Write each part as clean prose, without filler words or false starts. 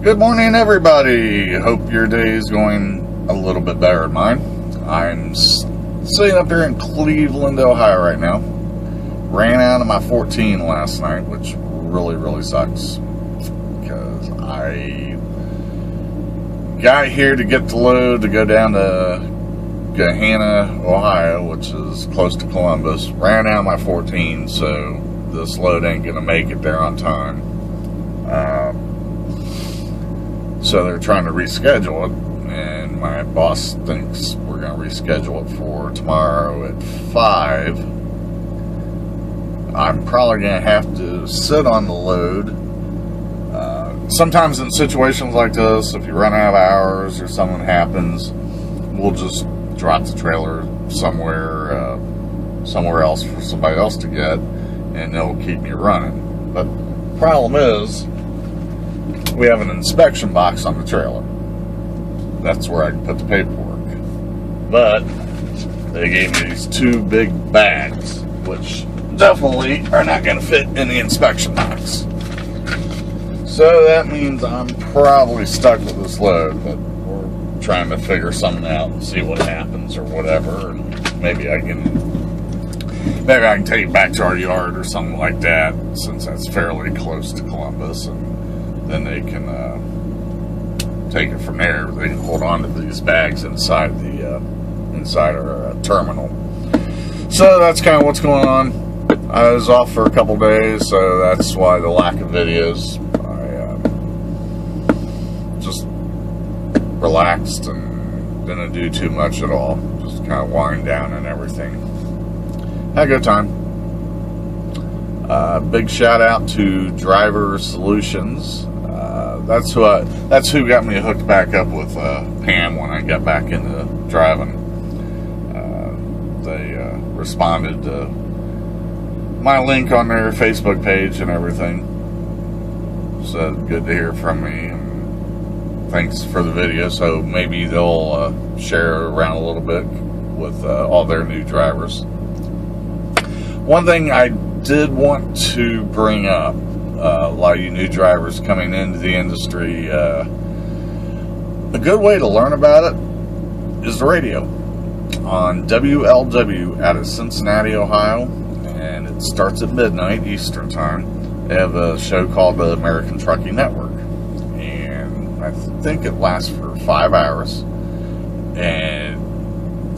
Good morning, everybody. Hope your day is going a little bit better than mine. I'm sitting up here in Cleveland, Ohio right now. Ran out of my 14 last night, which really sucks. Because I got here to get the load to go down to Gahanna, Ohio, which is close to Columbus. Ran out of my 14, so this load ain't going to make it there on time. So they're trying to reschedule it, and my boss thinks we're going to reschedule it for tomorrow at 5. I'm probably going to have to sit on the load. Sometimes in situations like this, if you run out of hours or something happens, we'll just drop the trailer somewhere else for somebody else to get, and they'll keep me running. But the problem is, we have an inspection box on the trailer. That's where I can put the paperwork. But they gave me these 2 big bags, which definitely are not going to fit in the inspection box. So that means I'm probably stuck with this load, but we're trying to figure something out and see what happens or whatever. And maybe I can take it back to our yard or something like that, since that's fairly close to Columbus, and then they can take it from there. They can hold on to these bags inside our terminal. So that's kind of what's going on. I was off for a couple days, so that's why the lack of videos. I just relaxed and didn't do too much at all. Just kind of wind down and everything. Had a good time. Big shout out to Driver Solutions. That's who got me hooked back up with Pam when I got back into driving. They responded to my link on their Facebook page and everything. Said good to hear from me, and thanks for the video. So maybe they'll share around a little bit with all their new drivers. One thing I did want to bring up, a lot of you new drivers coming into the industry, a good way to learn about it is the radio on WLW out of Cincinnati, Ohio, and it starts at midnight Eastern time. They have a show called the American Trucking Network, and I think it lasts for 5 hours, and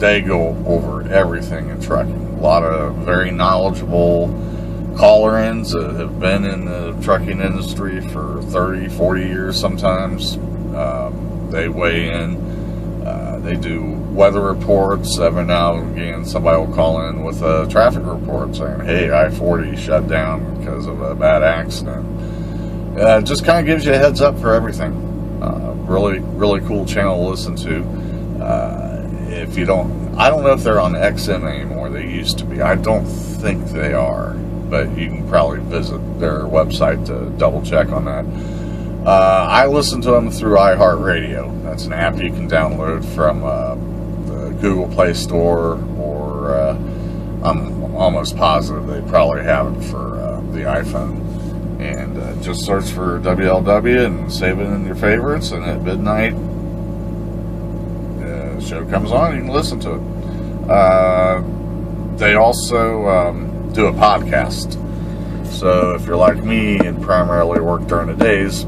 they go over everything in trucking. A lot of very knowledgeable caller-ins that have been in the trucking industry for 30, 40 years sometimes. They weigh in. They do weather reports. Every now and again, somebody will call in with a traffic report saying, hey, I-40 shut down because of a bad accident. It just kind of gives you a heads up for everything. Really cool channel to listen to. If you don't, I don't know if they're on XM anymore. They used to be. I don't think they are, but you can probably visit their website to double check on that. I listen to them through iHeartRadio. That's an app you can download from the Google Play Store, or I'm almost positive they probably have it for the iPhone. And just search for WLW and save it in your favorites, and at midnight the show comes on, you can listen to it. They also do a podcast. So if you're like me and primarily work during the days,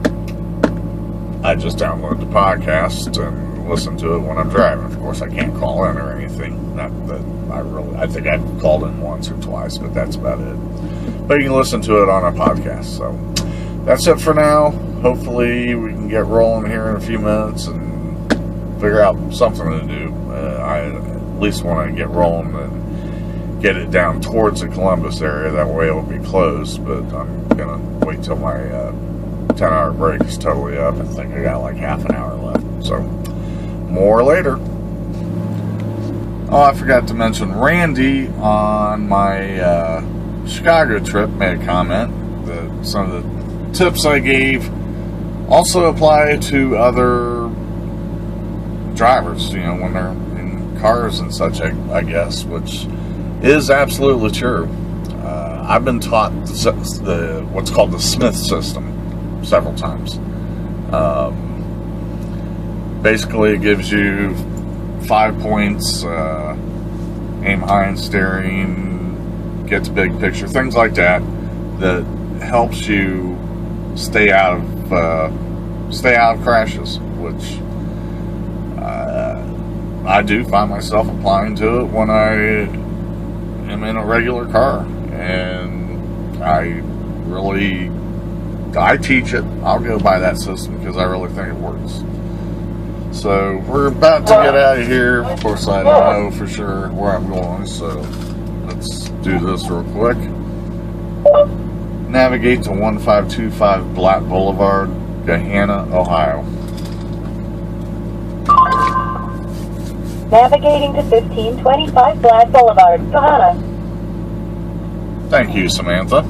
I just download the podcast and listen to it when I'm driving. Of course, I can't call in or anything. Not that I think I've called in once or twice, but that's about it. But you can listen to it on a podcast. So that's it for now. Hopefully we can get rolling here in a few minutes and figure out something to do. I at least want to get rolling and get it down towards the Columbus area. That way it will be closed, but I'm going to wait till my 10-hour break is totally up. I think I got like half an hour left. So, more later. Oh, I forgot to mention, Randy on my Chicago trip made a comment that some of the tips I gave also apply to other drivers, you know, when they're in cars and such, I guess, which is absolutely true. I've been taught what's called the Smith system several times. Basically, it gives you 5 points, aim high in steering, get the big picture, things like that, that helps you stay out of crashes, which I do find myself applying to it when I am in a regular car, and I teach it. I'll go by that system because I really think it works. So we're about to get out of here. Of course, I don't know for sure where I'm going, so let's do this real quick. Navigate to 1525 Black Boulevard, Gahanna, Ohio. Navigating to 1525 Black Boulevard, Gahanna. Thank you, Samantha.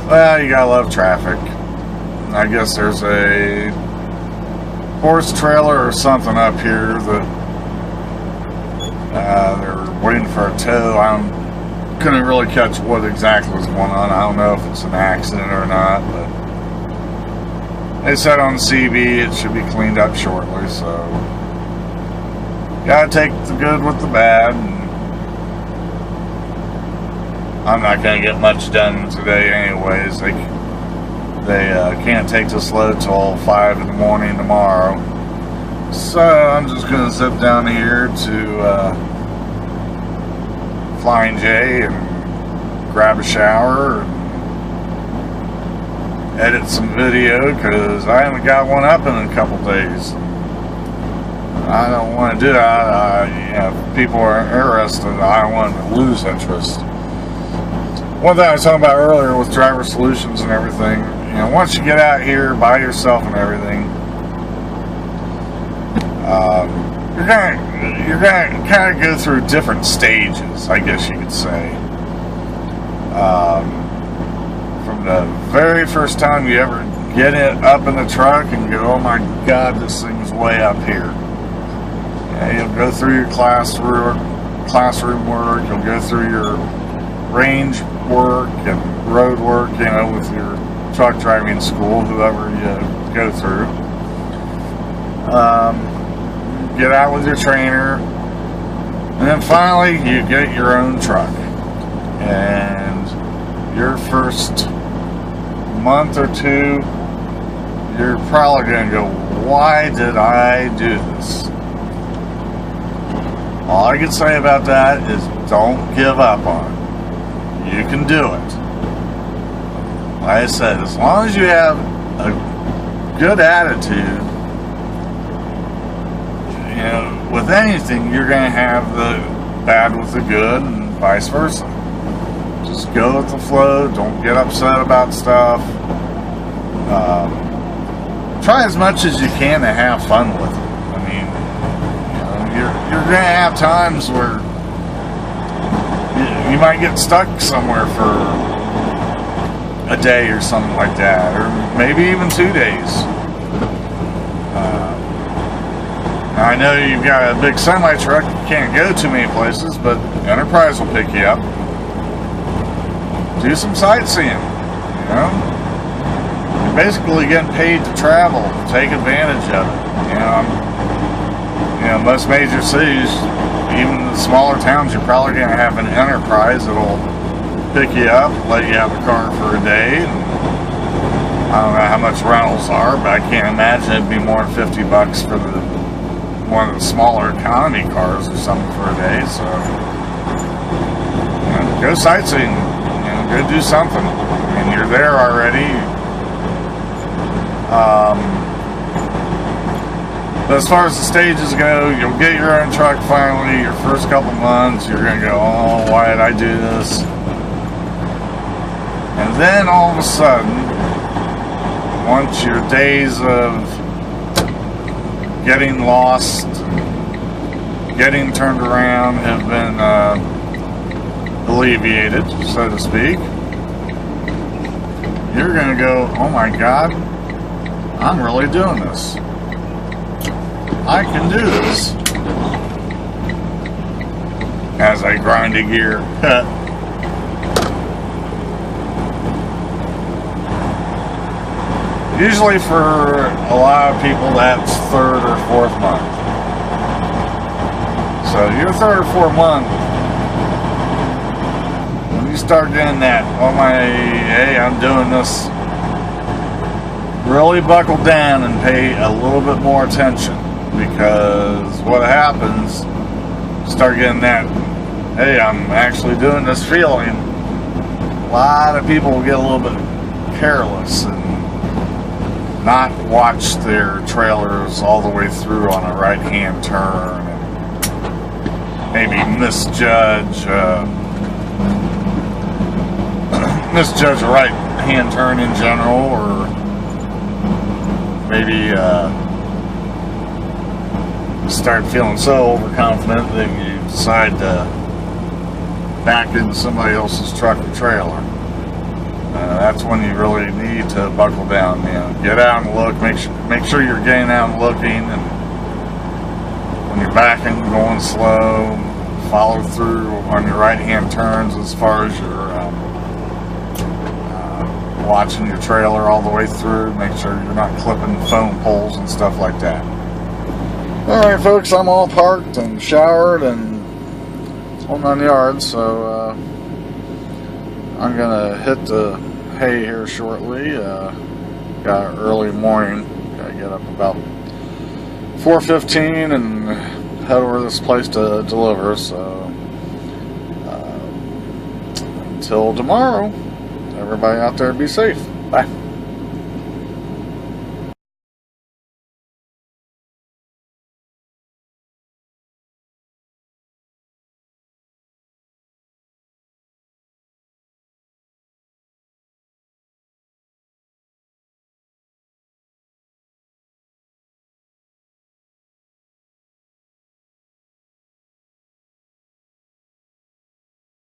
Well, you gotta love traffic. I guess there's a horse trailer or something up here that they're waiting for a tow. I couldn't really catch what exactly was going on. I don't know if it's an accident or not, but they said on the CB it should be cleaned up shortly, so gotta take the good with the bad. And I'm not going to get much done today anyways. They can't take this load till 5 in the morning tomorrow. So I'm just going to zip down here to Flying J and grab a shower and edit some video because I haven't got one up in a couple days. I don't want to do that. If people are interested, I don't want to lose interest. One thing I was talking about earlier with Driver Solutions and everything, once you get out here by yourself and everything, you're gonna kind of go through different stages, I guess you could say. From the very first time you ever get it up in the truck and go, oh my God, this thing's way up here. You'll go through your classroom work, you'll go through your range work and road work, with your truck driving school, whoever you go through. Get out with your trainer, and then finally you get your own truck. And your first month or two, you're probably going to go, why did I do this? All I can say about that is don't give up on it. You can do it. Like I said, as long as you have a good attitude, you know, with anything, you're going to have the bad with the good and vice versa. Just go with the flow. Don't get upset about stuff. Try as much as you can to have fun with it. I mean, you know, you're going to have times where you might get stuck somewhere for a day or something like that, or maybe even 2 days. Now I know you've got a big semi truck, you can't go too many places, but Enterprise will pick you up. Do some sightseeing, you know? You're basically getting paid to travel, take advantage of it. You know, most major cities, even the smaller towns, you're probably going to have an Enterprise that'll pick you up, let you have a car for a day. And I don't know how much rentals are, but I can't imagine it'd be more than $50 for one of the smaller economy cars or something for a day. So, you know, go sightseeing, you know, go do something. I mean, you're there already. But as far as the stages go, you'll get your own truck finally. Your first couple months, you're going to go, oh, why did I do this? And then all of a sudden, once your days of getting lost, getting turned around have been alleviated, so to speak, you're going to go, oh my God, I'm really doing this. I can do this. As I grind a gear. Usually for a lot of people that's third or fourth month. So your third or fourth month, when you start getting that, oh my, hey, I'm doing this, really buckle down and pay a little bit more attention, because what happens, start getting that, hey, I'm actually doing this feeling. A lot of people will get a little bit careless and not watch their trailers all the way through on a right-hand turn, and maybe misjudge a right-hand turn in general, or maybe start feeling so overconfident that you decide to back into somebody else's truck or trailer. That's when you really need to buckle down. You know, get out and look. Make sure you're getting out and looking. And when you're backing, going slow, follow through on your right-hand turns as far as you're watching your trailer all the way through. Make sure you're not clipping phone poles and stuff like that. All right, folks. I'm all parked and showered and whole 9 yards. So I'm gonna hit the hay here shortly. Got an early morning. Gotta get up about 4:15 and head over to this place to deliver. So until tomorrow, everybody out there be safe. Bye.